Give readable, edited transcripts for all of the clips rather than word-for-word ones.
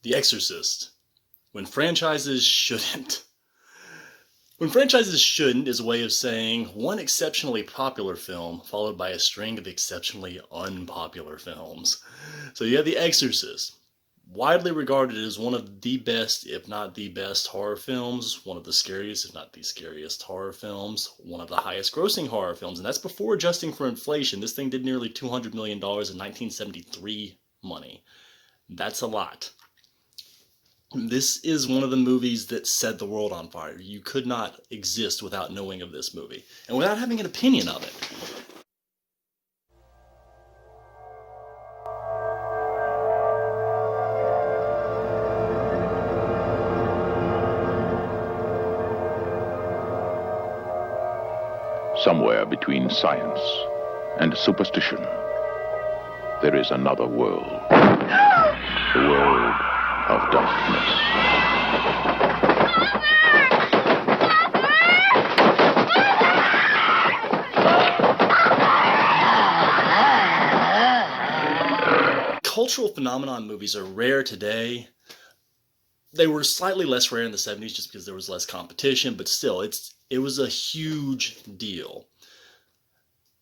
The Exorcist. When franchises shouldn't. When franchises shouldn't is a way of saying one exceptionally popular film followed by a string of exceptionally unpopular films. So you have The Exorcist, widely regarded as one of the best, if not the best, horror films, one of the scariest, if not the scariest, horror films, one of the highest grossing horror films, and that's before adjusting for inflation. This thing did nearly $200 million in 1973 money. That's a lot. This is one of the movies that set the world on fire. You could not exist without knowing of this movie, and without having an opinion of it. Somewhere between science and superstition, there is another world. The world of darkness. Cultural phenomenon movies are rare today. They were slightly less rare in the 70s just because there was less competition, but still, it was a huge deal.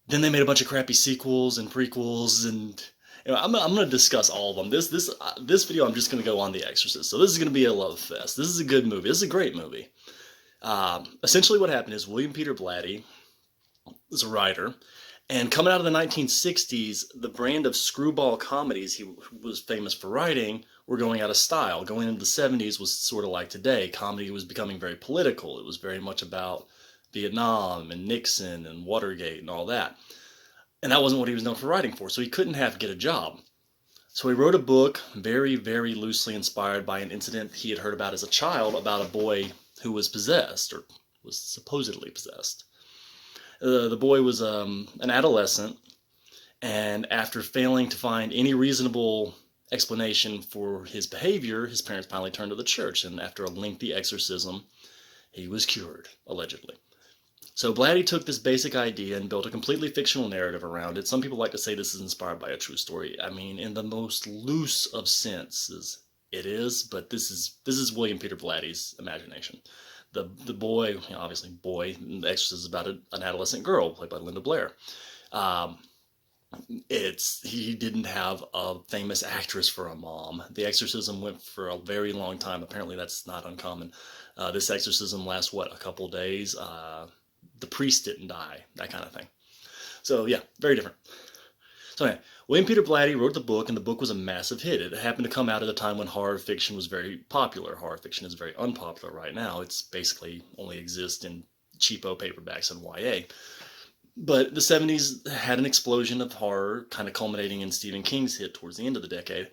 Then they made a bunch of crappy sequels and prequels, and I'm going to discuss all of them. This video, I'm just going to go on The Exorcist. So this is going to be a love fest. This is a good movie. This is a great movie. Essentially what happened is William Peter Blatty was a writer, and coming out of the 1960s, the brand of screwball comedies he was famous for writing were going out of style. Going into the 70s was sort of like today. Comedy was becoming very political. It was very much about Vietnam and Nixon and Watergate and all that. And that wasn't what he was known for writing for, so he couldn't get a job. So he wrote a book, very, very loosely inspired by an incident he had heard about as a child about a boy who was possessed, or was supposedly possessed. The boy was an adolescent, and after failing to find any reasonable explanation for his behavior, his parents finally turned to the church, and after a lengthy exorcism, he was cured, allegedly. So Blatty took this basic idea and built a completely fictional narrative around it. Some people like to say this is inspired by a true story. I mean, in the most loose of senses, it is, but this is William Peter Blatty's imagination. The boy, obviously boy, The Exorcist is about an adolescent girl played by Linda Blair. He didn't have a famous actress for a mom. The exorcism went for a very long time. Apparently that's not uncommon. This exorcism lasts, a couple days. The priest didn't die, that kind of thing. So yeah, very different. So anyway, William Peter Blatty wrote the book, and the book was a massive hit. It happened to come out at a time when horror fiction was very popular. Horror fiction is very unpopular right now. It's basically only exists in cheapo paperbacks and YA. But the 70s had an explosion of horror, kind of culminating in Stephen King's hit towards the end of the decade.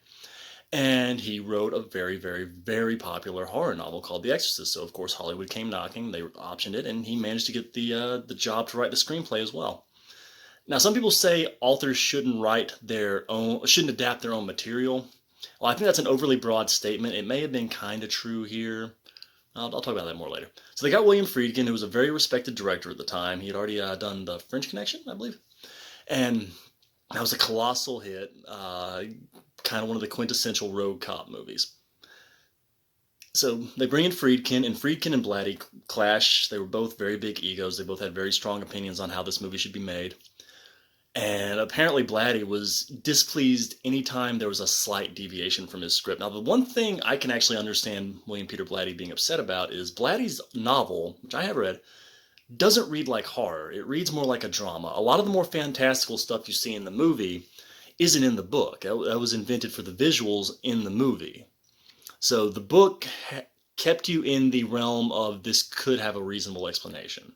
And he wrote a very, very, very popular horror novel called The Exorcist. So, of course, Hollywood came knocking. They optioned it, and he managed to get the job to write the screenplay as well. Now, some people say authors shouldn't adapt their own material. Well, I think that's an overly broad statement. It may have been kind of true here. I'll talk about that more later. So they got William Friedkin, who was a very respected director at the time. He had already done The French Connection, I believe. And that was a colossal hit. Kind of one of the quintessential rogue cop movies. So they bring in Friedkin, and Friedkin and Blatty clash. They were both very big egos. They both had very strong opinions on how this movie should be made. And apparently Blatty was displeased anytime there was a slight deviation from his script. Now, the one thing I can actually understand William Peter Blatty being upset about is Blatty's novel, which I have read, doesn't read like horror. It reads more like a drama. A lot of the more fantastical stuff you see in the movie isn't in the book. That was invented for the visuals in the movie. So the book kept you in the realm of this could have a reasonable explanation.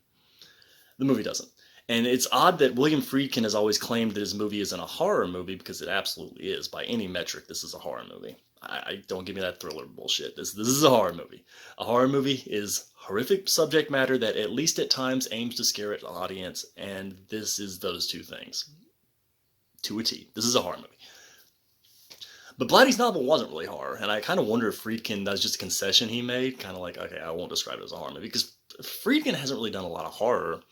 The movie doesn't. And it's odd that William Friedkin has always claimed that his movie isn't a horror movie, because it absolutely is. By any metric, this is a horror movie. I don't give me that thriller bullshit. This is a horror movie. A horror movie is horrific subject matter that at least at times aims to scare an audience, and this is those two things. To a T. This is a horror movie. But Blatty's novel wasn't really horror, and I kind of wonder if Friedkin, that's just a concession he made, kind of like, okay, I won't describe it as a horror movie, because Friedkin hasn't really done a lot of horror.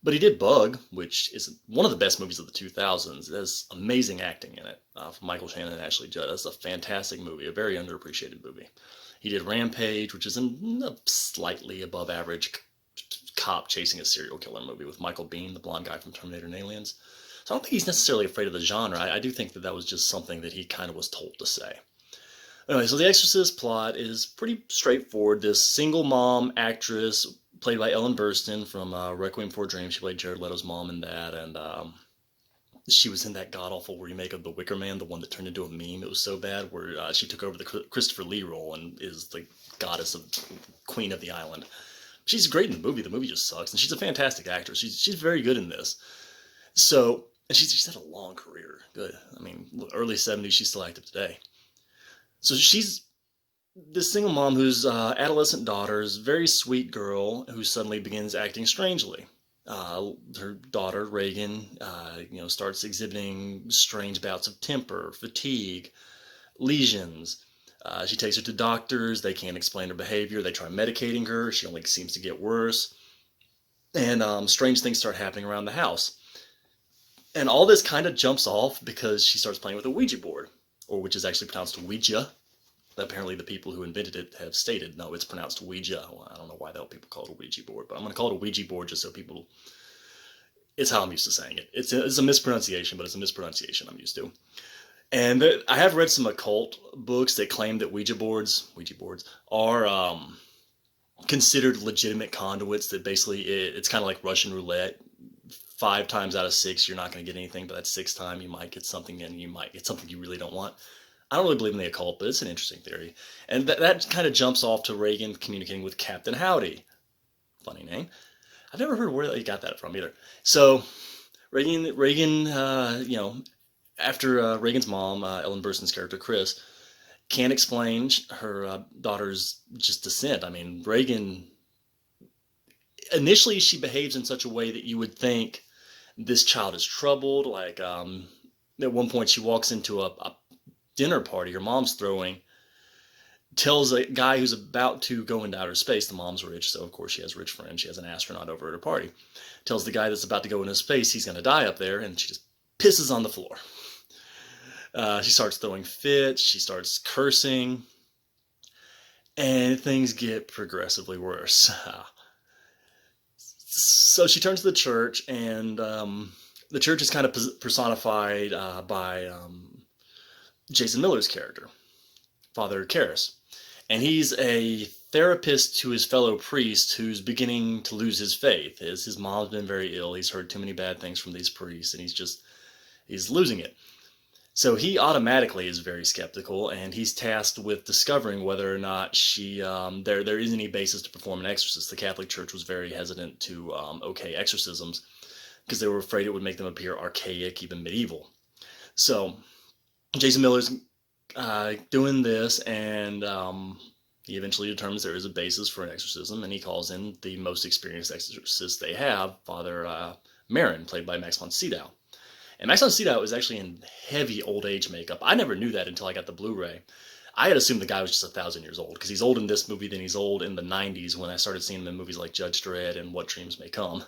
But he did Bug, which is one of the best movies of the 2000s. It has amazing acting in it from Michael Shannon and Ashley Judd. That's a fantastic movie, a very underappreciated movie. He did Rampage, which is a slightly above average cop chasing a serial killer movie with Michael Biehn, the blonde guy from Terminator and Aliens. So I don't think he's necessarily afraid of the genre. I do think that that was just something that he kind of was told to say. Anyway, so the Exorcist plot is pretty straightforward. This single mom actress, played by Ellen Burstyn from Requiem for a Dream. She played Jared Leto's mom and dad, and she was in that god-awful remake of The Wicker Man, the one that turned into a meme. It was so bad, where she took over the Christopher Lee role and is the goddess of queen of the island. She's great in the movie. The movie just sucks, and she's a fantastic actress. She's very good in this. So, and she's had a long career. Good. I mean, early 70s, she's still active today. So she's this single mom whose adolescent daughter is a very sweet girl who suddenly begins acting strangely. Her daughter, Reagan, starts exhibiting strange bouts of temper, fatigue, lesions. She takes her to doctors. They can't explain her behavior. They try medicating her. She only seems to get worse. And strange things start happening around the house. And all this kind of jumps off because she starts playing with a Ouija board, or which is actually pronounced Ouija. Apparently the people who invented it have stated, no, it's pronounced Ouija. Well, I don't know why the hell people call it a Ouija board, but I'm going to call it a Ouija board just so people... It's how I'm used to saying it. It's a mispronunciation, but it's a mispronunciation I'm used to. And I have read some occult books that claim that Ouija boards are considered legitimate conduits, that basically it's kind of like Russian roulette. 5 times out of 6, you're not going to get anything, but that 6th time you might get something, and you might get something you really don't want. I don't really believe in the occult, but it's an interesting theory. And that kind of jumps off to Reagan communicating with Captain Howdy. Funny name. I've never heard where they got that from either. So Reagan, after Reagan's mom, Ellen Burstyn's character, Chris, can't explain her daughter's just descent. I mean, Reagan, initially she behaves in such a way that you would think this child is troubled. Like, at one point she walks into a dinner party her mom's throwing, tells a guy who's about to go into outer space, the mom's rich, so of course she has rich friends, she has an astronaut over at her party, tells the guy that's about to go into space he's going to die up there, and she just pisses on the floor. She starts throwing fits, she starts cursing, and things get progressively worse. So she turns to the church, and the church is kind of personified by Jason Miller's character, Father Karras. And he's a therapist to his fellow priest who's beginning to lose his faith. His mom's been very ill. He's heard too many bad things from these priests, and he's losing it. So he automatically is very skeptical, and he's tasked with discovering whether or not there is any basis to perform an exorcist. The Catholic Church was very hesitant to okay exorcisms because they were afraid it would make them appear archaic, even medieval. So Jason Miller's doing this, and he eventually determines there is a basis for an exorcism, and he calls in the most experienced exorcist they have, Father Marin, played by Max von Sydow. And Max von Sydow is actually in heavy old age makeup. I never knew that until I got the Blu-ray. I had assumed the guy was just 1,000 years old, because he's old in this movie, then he's old in the 90s when I started seeing him in movies like Judge Dredd and What Dreams May Come.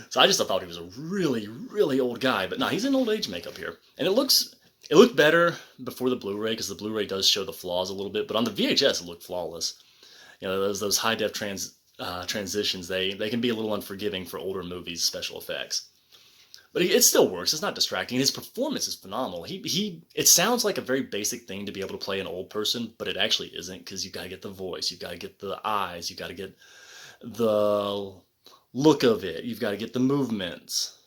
So I just thought he was a really, really old guy. But no, he's in old age makeup here. And it looked better before the Blu-ray, because the Blu-ray does show the flaws a little bit, but on the VHS it looked flawless. You know, those high-def transitions, they can be a little unforgiving for older movies' special effects. But it still works. It's not distracting. His performance is phenomenal. It sounds like a very basic thing to be able to play an old person, but it actually isn't, because you've got to get the voice, you've got to get the eyes, you've got to get the look of it, you've got to get the movements.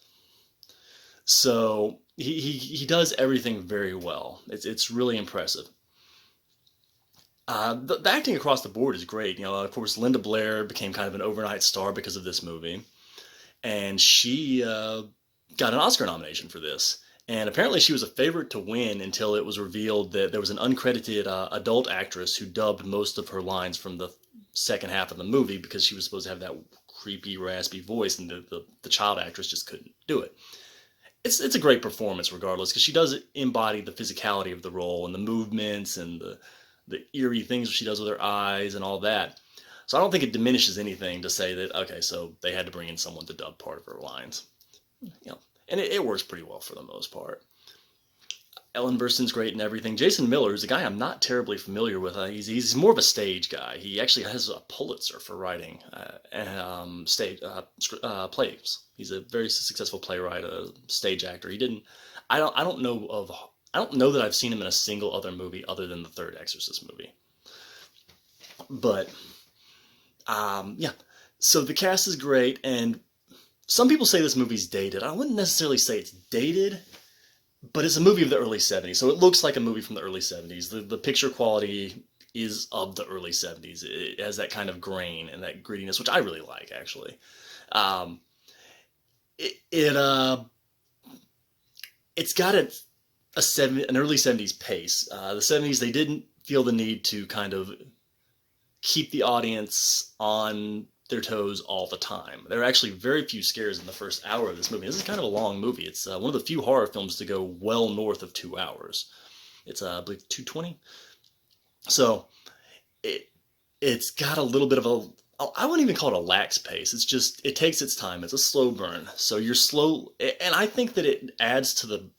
So he does everything very well. It's really impressive. The acting across the board is great. You know, of course, Linda Blair became kind of an overnight star because of this movie, and she got an Oscar nomination for this. And apparently she was a favorite to win until it was revealed that there was an uncredited adult actress who dubbed most of her lines from the second half of the movie, because she was supposed to have that creepy, raspy voice, and the child actress just couldn't do it. It's a great performance regardless, because she does embody the physicality of the role and the movements and the eerie things she does with her eyes and all that. So I don't think it diminishes anything to say that, okay, so they had to bring in someone to dub part of her lines. And it works pretty well for the most part. Ellen Burstyn's great and everything. Jason Miller is a guy I'm not terribly familiar with. He's more of a stage guy. He actually has a Pulitzer for writing stage plays. He's a very successful playwright, a stage actor. I don't know that I've seen him in a single other movie other than the third Exorcist movie. But yeah, so the cast is great, and some people say this movie's dated. I wouldn't necessarily say it's dated, but it's a movie of the early 70s, so it looks like a movie from the early 70s. The picture quality is of the early 70s. It has that kind of grain and that grittiness, which I really like, actually. It's got an early 70s pace. The 70s, they didn't feel the need to kind of keep the audience on their toes all the time. There are actually very few scares in the first hour of this movie. This is kind of a long movie. It's one of the few horror films to go well north of 2 hours. It's, I believe, 2:20. So it's got a little bit of I wouldn't even call it a lax pace. It's just, it takes its time. It's a slow burn. So you're slow, and I think that it adds to the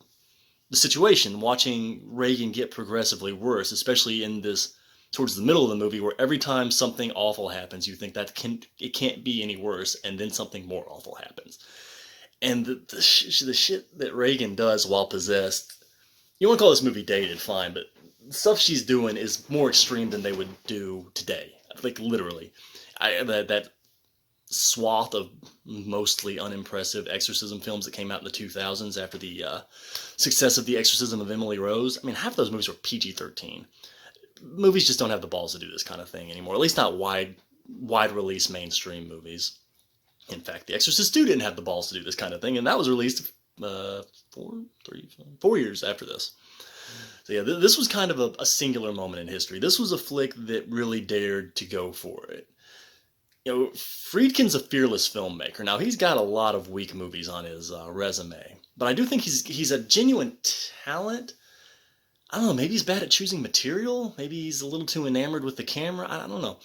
situation, watching Reagan get progressively worse, especially in this towards the middle of the movie, where every time something awful happens, you think it can't be any worse, and then something more awful happens. And the shit that Reagan does while possessed, you want to call this movie dated, fine, but the stuff she's doing is more extreme than they would do today. Like, literally. That swath of mostly unimpressive exorcism films that came out in the 2000s after the success of The Exorcism of Emily Rose, I mean, half of those movies were PG-13. Movies just don't have the balls to do this kind of thing anymore. At least not wide release mainstream movies. In fact, The Exorcist 2 didn't have the balls to do this kind of thing, and that was released 4 years after this. So yeah, this was kind of a singular moment in history. This was a flick that really dared to go for it. You know, Friedkin's a fearless filmmaker. Now, he's got a lot of weak movies on his resume, but I do think he's a genuine talent. I don't know, maybe he's bad at choosing material. Maybe he's a little too enamored with the camera. I don't know.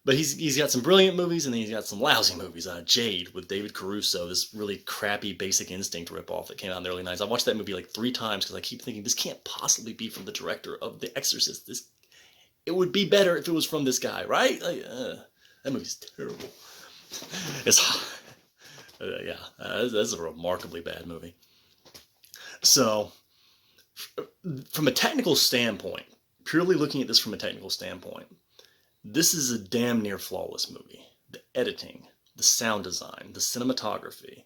But he's got some brilliant movies, and then he's got some lousy movies. Jade with David Caruso, this really crappy Basic Instinct ripoff that came out in the early 90s. I watched that movie like 3 times because I keep thinking, this can't possibly be from the director of The Exorcist. It would be better if it was from this guy, right? That movie's terrible. That's a remarkably bad movie. So, from a technical standpoint, purely looking at this from a technical standpoint, this is a damn near flawless movie. The editing, the sound design, the cinematography,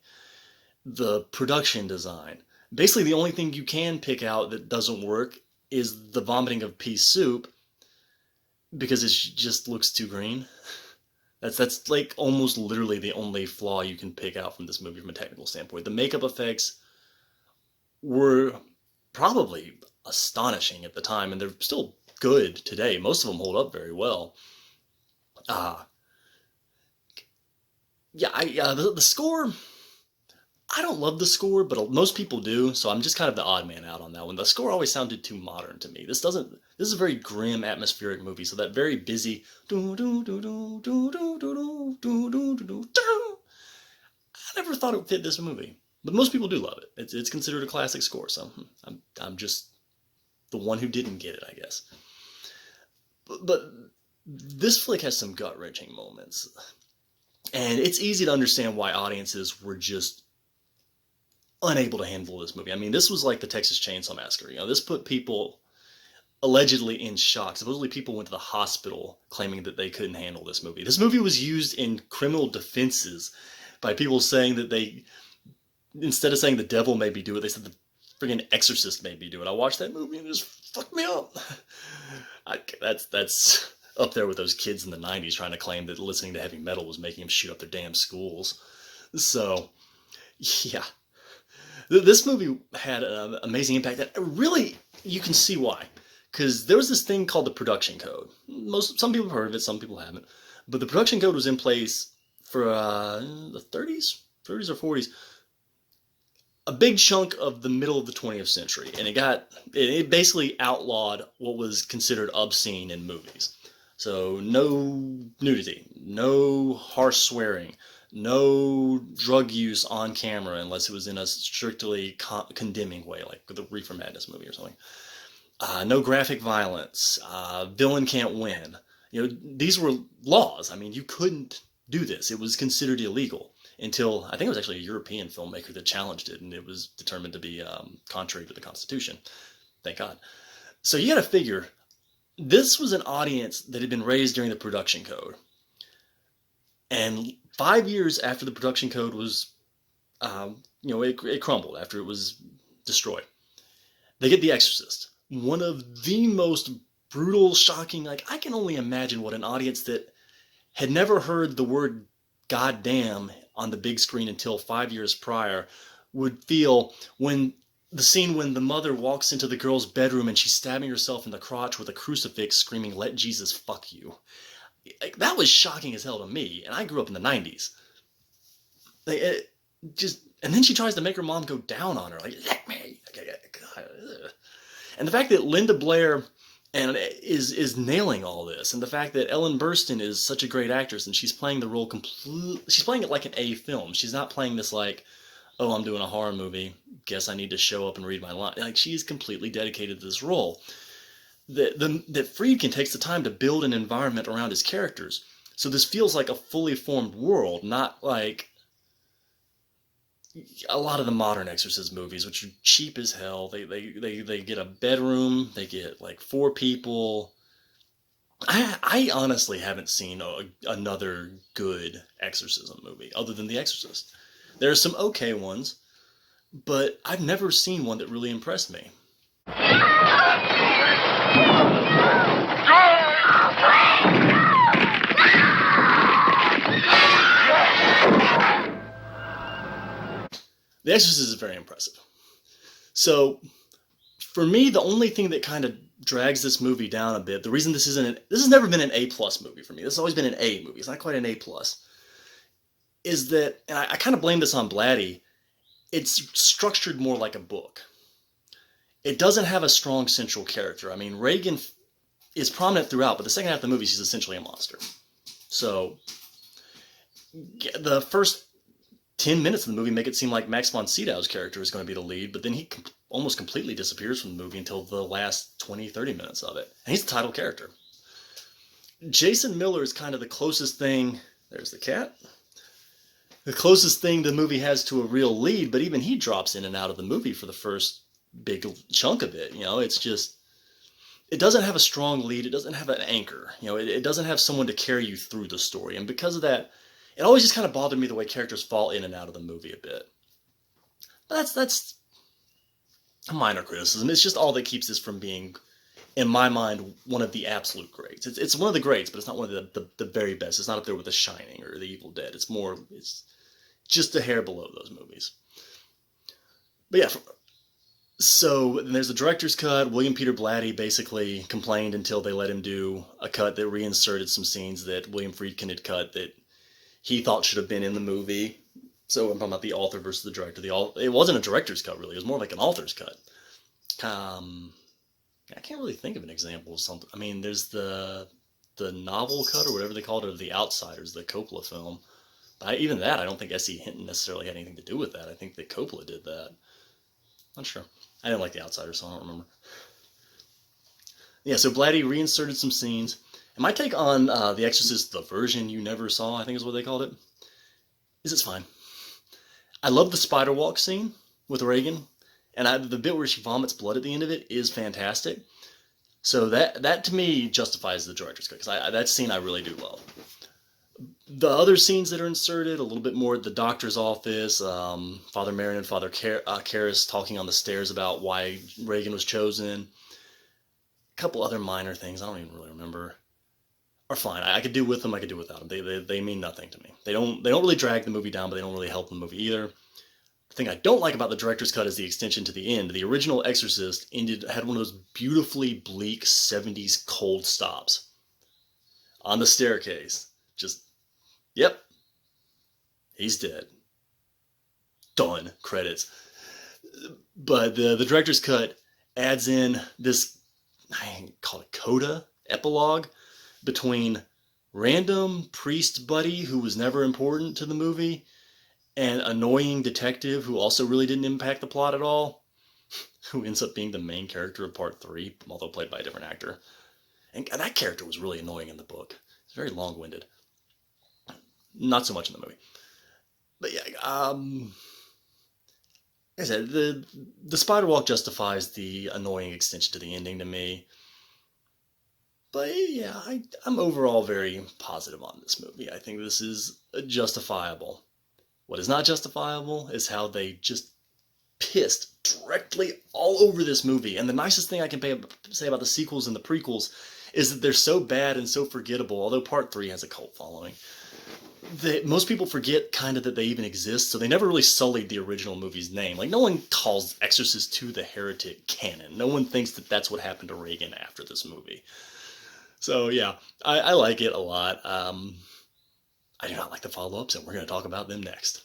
the production design. Basically, the only thing you can pick out that doesn't work is the vomiting of pea soup, because it just looks too green. That's like almost literally the only flaw you can pick out from this movie from a technical standpoint. The makeup effects were probably astonishing at the time, and they're still good today. Most of them hold up very well. The score, I don't love the score, but most people do, so I'm just kind of the odd man out on that one. The score always sounded too modern to me. This is a very grim, atmospheric movie, so that very busy I never thought it would fit this movie. But most people do love it. It's considered a classic score, so I'm just the one who didn't get it, I guess. But this flick has some gut-wrenching moments. And it's easy to understand why audiences were just unable to handle this movie. I mean, this was like the Texas Chainsaw Massacre. You know, this put people allegedly in shock. Supposedly people went to the hospital claiming that they couldn't handle this movie. This movie was used in criminal defenses by people saying that instead of saying the devil made me do it, they said the friggin' Exorcist made me do it. I watched that movie and it just fucked me up. That's up there with those kids in the 90s trying to claim that listening to heavy metal was making them shoot up their damn schools. So, yeah. This movie had an amazing impact. That really, you can see why. Because there was this thing called the production code. Some people have heard of it, some people haven't. But the production code was in place for the 30s or 40s. A big chunk of the middle of the 20th century. And it basically outlawed what was considered obscene in movies. So no nudity, no harsh swearing, no drug use on camera unless it was in a strictly condemning way, like the Reefer Madness movie or something. No graphic violence. Villain can't win. You know, these were laws. I mean, you couldn't do this. It was considered illegal until I think it was actually a European filmmaker that challenged it, and it was determined to be contrary to the Constitution. Thank God. So you got to figure this was an audience that had been raised during the production code, and 5 years after the production code was, it crumbled after it was destroyed. They get The Exorcist, one of the most brutal, shocking, like, I can only imagine what an audience that had never heard the word goddamn on the big screen until 5 years prior would feel when the scene when the mother walks into the girl's bedroom and she's stabbing herself in the crotch with a crucifix screaming, "Let Jesus fuck you." Like, that was shocking as hell to me, and I grew up in the 90s. And then she tries to make her mom go down on her, like, "Let me." God. And the fact that Linda Blair is nailing all this, and the fact that Ellen Burstyn is such a great actress, and she's playing the role she's playing it like an A film. She's not playing this like, "Oh, I'm doing a horror movie, guess I need to show up and read my line." Like, she's completely dedicated to this role. That Friedkin takes the time to build an environment around his characters, so this feels like a fully formed world, not like a lot of the modern Exorcist movies, which are cheap as hell. They get a bedroom, they get like 4 people. I honestly haven't seen another good exorcism movie other than The Exorcist. There are some okay ones, but I've never seen one that really impressed me. The Exorcist is very impressive. So, for me, the only thing that kind of drags this movie down a bit, the reason this has never been an A+ movie for me. This has always been an A movie. It's not quite an A+. Is that, and I kind of blame this on Blatty, it's structured more like a book. It doesn't have a strong central character. I mean, Regan is prominent throughout, but the second half of the movie, she's essentially a monster. So, the first 10 minutes of the movie make it seem like Max von Sydow's character is going to be the lead, but then he almost completely disappears from the movie until the last 20-30 minutes of it. And he's the title character. Jason Miller is kind of the closest thing, there's the cat, the closest thing the movie has to a real lead, but even he drops in and out of the movie for the first big chunk of it. You know, it's just, it doesn't have a strong lead, it doesn't have an anchor. You know, it doesn't have someone to carry you through the story, and because of that, it always just kind of bothered me the way characters fall in and out of the movie a bit. But that's a minor criticism. It's just all that keeps this from being, in my mind, one of the absolute greats. It's one of the greats, but it's not one of the very best. It's not up there with The Shining or The Evil Dead. It's just a hair below those movies. But yeah, so there's the director's cut. William Peter Blatty basically complained until they let him do a cut that reinserted some scenes that William Friedkin had cut that he thought should have been in the movie. So I'm talking about the author versus the director. It wasn't a director's cut, really. It was more like an author's cut. I can't really think of an example of something. I mean, there's the novel cut, or whatever they called it, of The Outsiders, the Coppola film. Even that, I don't think S.E. Hinton necessarily had anything to do with that. I think that Coppola did that. Not sure. I didn't like The Outsiders, so I don't remember. Yeah, so Blatty reinserted some scenes. And my take on The Exorcist, the version you never saw, I think is what they called it, is it's fine. I love the spider walk scene with Regan, and the bit where she vomits blood at the end of it is fantastic. So that to me justifies the director's cut, because that scene I really do love. The other scenes that are inserted, a little bit more at the doctor's office, Father Marion and Father Karras talking on the stairs about why Regan was chosen, a couple other minor things I don't even really remember, are fine. I could do with them, I could do without them. They mean nothing to me. They don't really drag the movie down, but they don't really help the movie either. The thing I don't like about the director's cut is the extension to the end. The original Exorcist had one of those beautifully bleak 70s cold stops on the staircase. Just, yep, he's dead. Done. Credits. But the director's cut adds in this, I call it coda, epilogue, between random priest buddy who was never important to the movie and annoying detective who also really didn't impact the plot at all, who ends up being the main character of part 3, although played by a different actor. And that character was really annoying in the book. It's very long-winded. Not so much in the movie. But yeah, like I said, the spider walk justifies the annoying extension to the ending to me. But yeah, I'm overall very positive on this movie. I think this is justifiable. What is not justifiable is how they just pissed directly all over this movie. And the nicest thing I can say about the sequels and the prequels is that they're so bad and so forgettable, although part 3 has a cult following. Most people forget kind of that they even exist, so they never really sullied the original movie's name. Like, no one calls Exorcist 2 the heretic canon. No one thinks that that's what happened to Reagan after this movie. So yeah, I like it a lot. I do not like the follow-ups, and we're going to talk about them next.